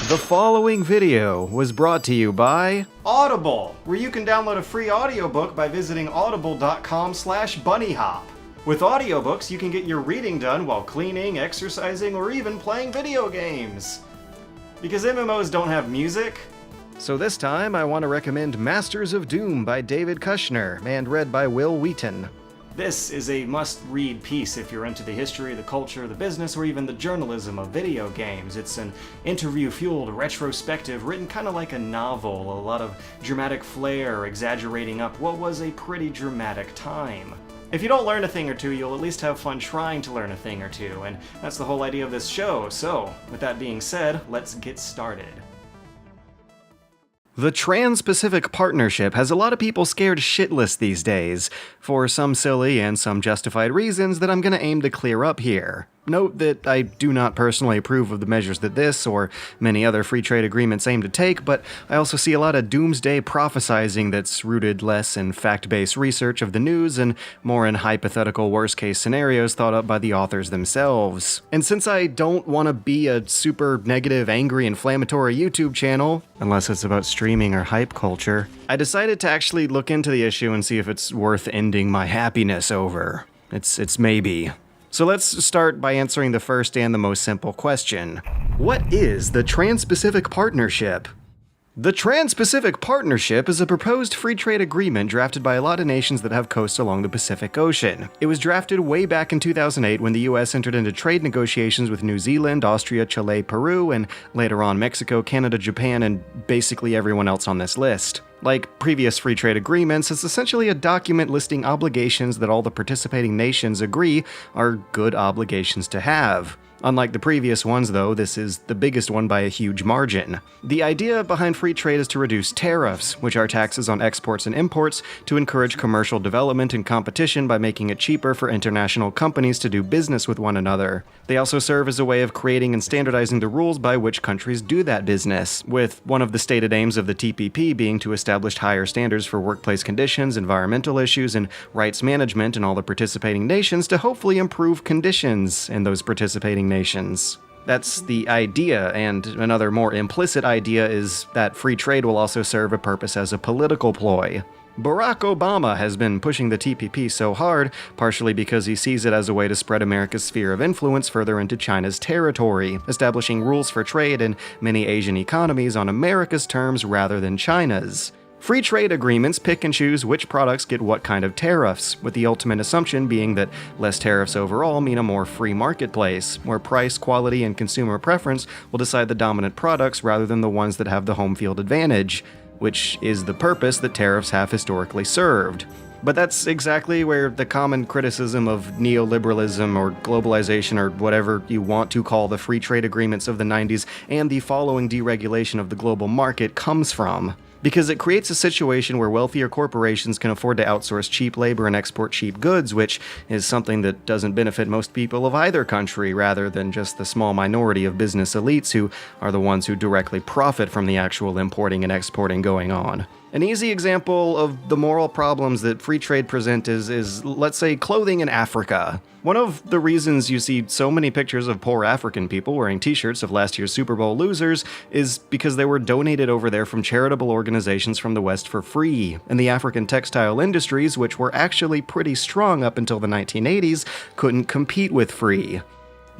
The following video was brought to you by Audible, where you can download a free audiobook by visiting audible.com/bunnyhop. With audiobooks, you can get your reading done while cleaning, exercising, or even playing video games. Because MMOs don't have music. So this time, I want to recommend Masters of Doom by David Kushner, and read by Will Wheaton. This is a must-read piece if you're into the history, the culture, the business, or even the journalism of video games. It's an interview-fueled retrospective written kind of like a novel, a lot of dramatic flair exaggerating up what was a pretty dramatic time. If you don't learn a thing or two, you'll at least have fun trying to learn a thing or two, and that's the whole idea of this show. So, with that being said, let's get started. The Trans-Pacific Partnership has a lot of people scared shitless these days, for some silly and some justified reasons that I'm gonna aim to clear up here. Note that I do not personally approve of the measures that this or many other free trade agreements aim to take, but I also see a lot of doomsday prophesizing that's rooted less in fact-based research of the news and more in hypothetical worst-case scenarios thought up by the authors themselves. And since I don't want to be a super negative, angry, inflammatory YouTube channel, unless it's about streaming or hype culture, I decided to actually look into the issue and see if it's worth ending my happiness over. It's maybe. So let's start by answering the first and the most simple question. What is the Trans-Pacific Partnership? The Trans-Pacific Partnership is a proposed free trade agreement drafted by a lot of nations that have coasts along the Pacific Ocean. It was drafted way back in 2008 when the US entered into trade negotiations with New Zealand, Austria, Chile, Peru, and later on Mexico, Canada, Japan, and basically everyone else on this list. Like previous free trade agreements, it's essentially a document listing obligations that all the participating nations agree are good obligations to have. Unlike the previous ones, though, this is the biggest one by a huge margin. The idea behind free trade is to reduce tariffs, which are taxes on exports and imports, to encourage commercial development and competition by making it cheaper for international companies to do business with one another. They also serve as a way of creating and standardizing the rules by which countries do that business, with one of the stated aims of the TPP being to establish higher standards for workplace conditions, environmental issues, and rights management in all the participating nations to hopefully improve conditions in those participating nations. That's the idea, and another more implicit idea is that free trade will also serve a purpose as a political ploy. Barack Obama has been pushing the TPP so hard, partially because he sees it as a way to spread America's sphere of influence further into China's territory, establishing rules for trade in many Asian economies on America's terms rather than China's. Free trade agreements pick and choose which products get what kind of tariffs, with the ultimate assumption being that less tariffs overall mean a more free marketplace, where price, quality, and consumer preference will decide the dominant products rather than the ones that have the home field advantage, which is the purpose that tariffs have historically served. But that's exactly where the common criticism of neoliberalism or globalization or whatever you want to call the free trade agreements of the 90s and the following deregulation of the global market comes from. Because it creates a situation where wealthier corporations can afford to outsource cheap labor and export cheap goods, which is something that doesn't benefit most people of either country, rather than just the small minority of business elites who are the ones who directly profit from the actual importing and exporting going on. An easy example of the moral problems that free trade present is, let's say, clothing in Africa. One of the reasons you see so many pictures of poor African people wearing t-shirts of last year's Super Bowl losers is because they were donated over there from charitable organizations from the West for free, and the African textile industries, which were actually pretty strong up until the 1980s, couldn't compete with free.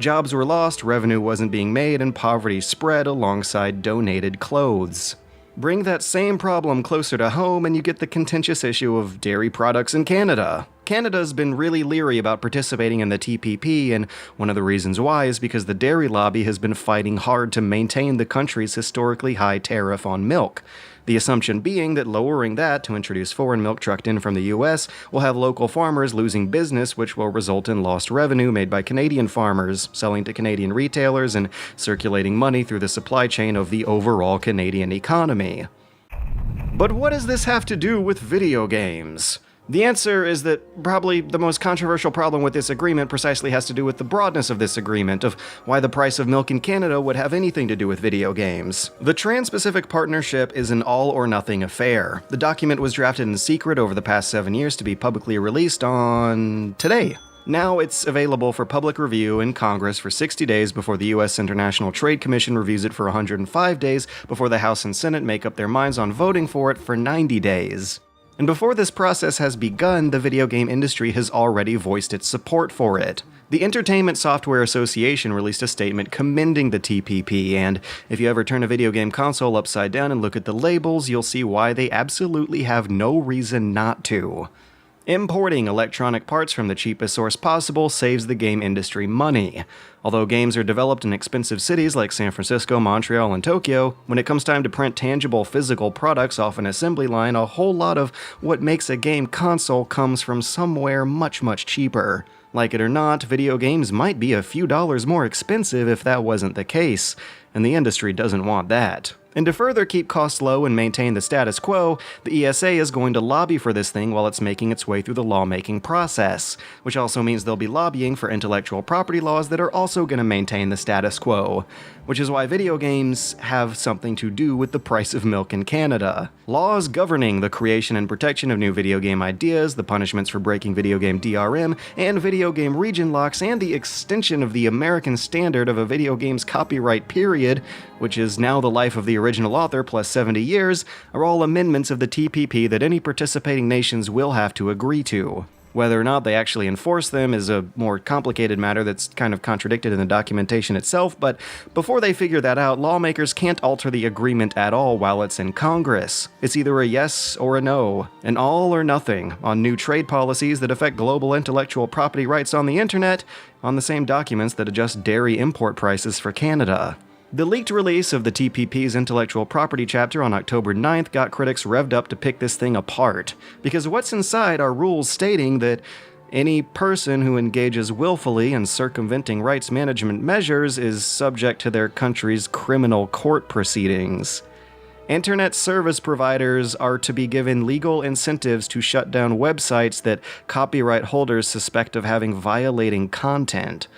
Jobs were lost, revenue wasn't being made, and poverty spread alongside donated clothes. Bring that same problem closer to home and you get the contentious issue of dairy products in Canada. Canada's been really leery about participating in the TPP, and one of the reasons why is because the dairy lobby has been fighting hard to maintain the country's historically high tariff on milk. The assumption being that lowering that to introduce foreign milk trucked in from the US will have local farmers losing business, which will result in lost revenue made by Canadian farmers, selling to Canadian retailers and circulating money through the supply chain of the overall Canadian economy. But what does this have to do with video games? The answer is that probably the most controversial problem with this agreement precisely has to do with the broadness of this agreement, of why the price of milk in Canada would have anything to do with video games. The Trans-Pacific Partnership is an all-or-nothing affair. The document was drafted in secret over the past 7 years to be publicly released on today. Now it's available for public review in Congress for 60 days before the U.S. International Trade Commission reviews it for 105 days before the House and Senate make up their minds on voting for it for 90 days. And before this process has begun, the video game industry has already voiced its support for it. The Entertainment Software Association released a statement commending the TPP, and if you ever turn a video game console upside down and look at the labels, you'll see why they absolutely have no reason not to. Importing electronic parts from the cheapest source possible saves the game industry money. Although games are developed in expensive cities like San Francisco, Montreal, and Tokyo, when it comes time to print tangible physical products off an assembly line, a whole lot of what makes a game console comes from somewhere much, much cheaper. Like it or not, video games might be a few dollars more expensive if that wasn't the case, and the industry doesn't want that. And to further keep costs low and maintain the status quo, the ESA is going to lobby for this thing while it's making its way through the lawmaking process, which also means they'll be lobbying for intellectual property laws that are also going to maintain the status quo, which is why video games have something to do with the price of milk in Canada. Laws governing the creation and protection of new video game ideas, the punishments for breaking video game DRM, and video game region locks, and the extension of the American standard of a video game's copyright period, which is now the life of the original author plus 70 years, are all amendments of the TPP that any participating nations will have to agree to. Whether or not they actually enforce them is a more complicated matter that's kind of contradicted in the documentation itself, but before they figure that out, lawmakers can't alter the agreement at all while it's in Congress. It's either a yes or a no, an all or nothing on new trade policies that affect global intellectual property rights on the internet, on the same documents that adjust dairy import prices for Canada. The leaked release of the TPP's intellectual property chapter on October 9th got critics revved up to pick this thing apart, because what's inside are rules stating that any person who engages willfully in circumventing rights management measures is subject to their country's criminal court proceedings. Internet service providers are to be given legal incentives to shut down websites that copyright holders suspect of having violating content.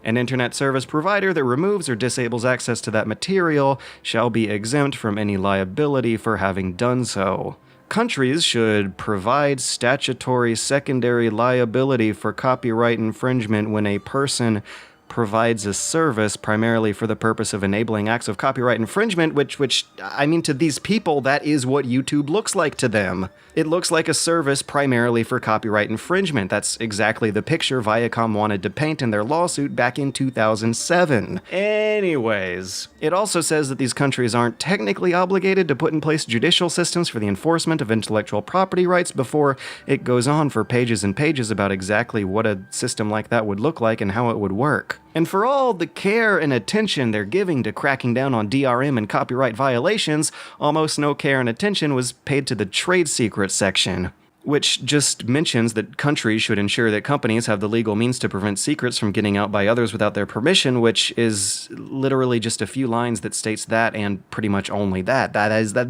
An internet service provider that removes or disables access to that material shall be exempt from any liability for having done so. Countries should provide statutory secondary liability for copyright infringement when a person provides a service primarily for the purpose of enabling acts of copyright infringement, which, I mean, to these people, that is what YouTube looks like to them. It looks like a service primarily for copyright infringement. That's exactly the picture Viacom wanted to paint in their lawsuit back in 2007. Anyways, it also says that these countries aren't technically obligated to put in place judicial systems for the enforcement of intellectual property rights before it goes on for pages and pages about exactly what a system like that would look like and how it would work. And for all the care and attention they're giving to cracking down on DRM and copyright violations, almost no care and attention was paid to the trade secrets section, which just mentions that countries should ensure that companies have the legal means to prevent secrets from getting out by others without their permission, which is literally just a few lines that states that and pretty much only that.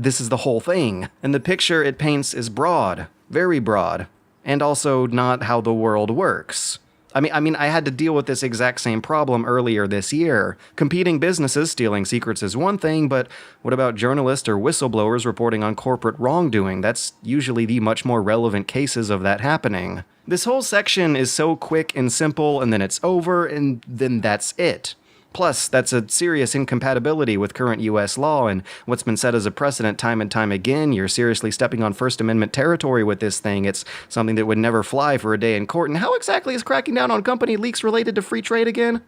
This is the whole thing. And the picture it paints is broad, very broad, and also not how the world works. I mean, I had to deal with this exact same problem earlier this year. Competing businesses stealing secrets is one thing, but what about journalists or whistleblowers reporting on corporate wrongdoing? That's usually the much more relevant cases of that happening. This whole section is so quick and simple, and then it's over, and then that's it. Plus, that's a serious incompatibility with current US law, and what's been set as a precedent time and time again. You're seriously stepping on First Amendment territory with this thing. It's something that would never fly for a day in court. And how exactly is cracking down on company leaks related to free trade again?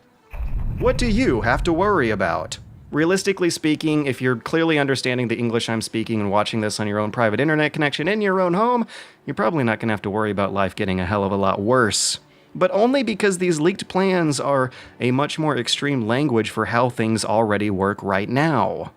What do you have to worry about? Realistically speaking, if you're clearly understanding the English I'm speaking and watching this on your own private internet connection in your own home, you're probably not going to have to worry about life getting a hell of a lot worse. But only because these leaked plans are a much more extreme language for how things already work right now.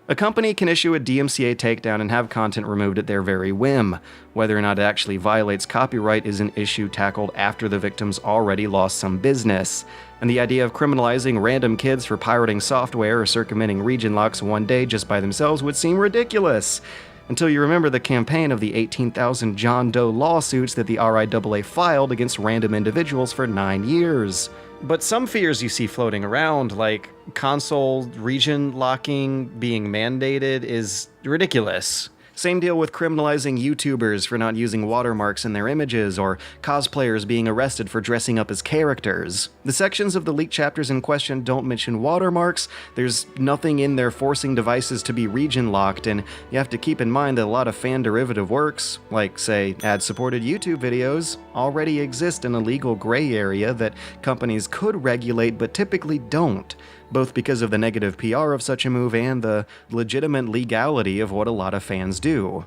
A company can issue a DMCA takedown and have content removed at their very whim. Whether or not it actually violates copyright is an issue tackled after the victims already lost some business. And the idea of criminalizing random kids for pirating software or circumventing region locks one day just by themselves would seem ridiculous. Until you remember the campaign of the 18,000 John Doe lawsuits that the RIAA filed against random individuals for 9 years. But some fears you see floating around, like console region locking being mandated, is ridiculous. Same deal with criminalizing YouTubers for not using watermarks in their images, or cosplayers being arrested for dressing up as characters. The sections of the leaked chapters in question don't mention watermarks, there's nothing in there forcing devices to be region locked, and you have to keep in mind that a lot of fan derivative works, like say ad-supported YouTube videos, already exist in a legal gray area that companies could regulate but typically don't, both because of the negative PR of such a move and the legitimate legality of what a lot of fans do.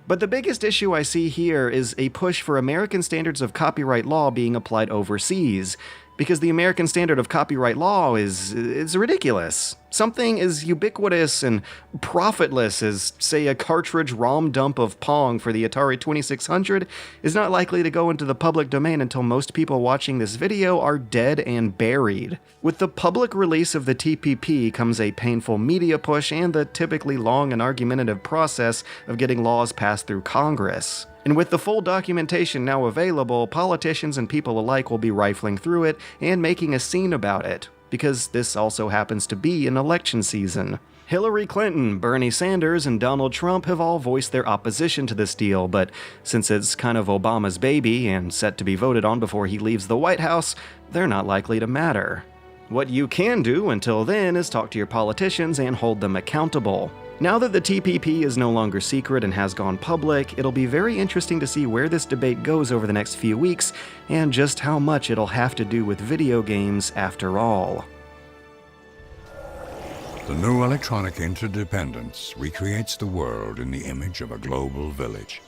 But the biggest issue I see here is a push for American standards of copyright law being applied overseas, because the American standard of copyright law is ridiculous. Something as ubiquitous and profitless as, say, a cartridge ROM dump of Pong for the Atari 2600 is not likely to go into the public domain until most people watching this video are dead and buried. With the public release of the TPP comes a painful media push and the typically long and argumentative process of getting laws passed through Congress. And with the full documentation now available, politicians and people alike will be rifling through it and making a scene about it, because this also happens to be an election season. Hillary Clinton, Bernie Sanders, and Donald Trump have all voiced their opposition to this deal, but since it's kind of Obama's baby and set to be voted on before he leaves the White House, they're not likely to matter. What you can do until then is talk to your politicians and hold them accountable. Now that the TPP is no longer secret and has gone public, it'll be very interesting to see where this debate goes over the next few weeks, and just how much it'll have to do with video games after all. The new electronic interdependence recreates the world in the image of a global village.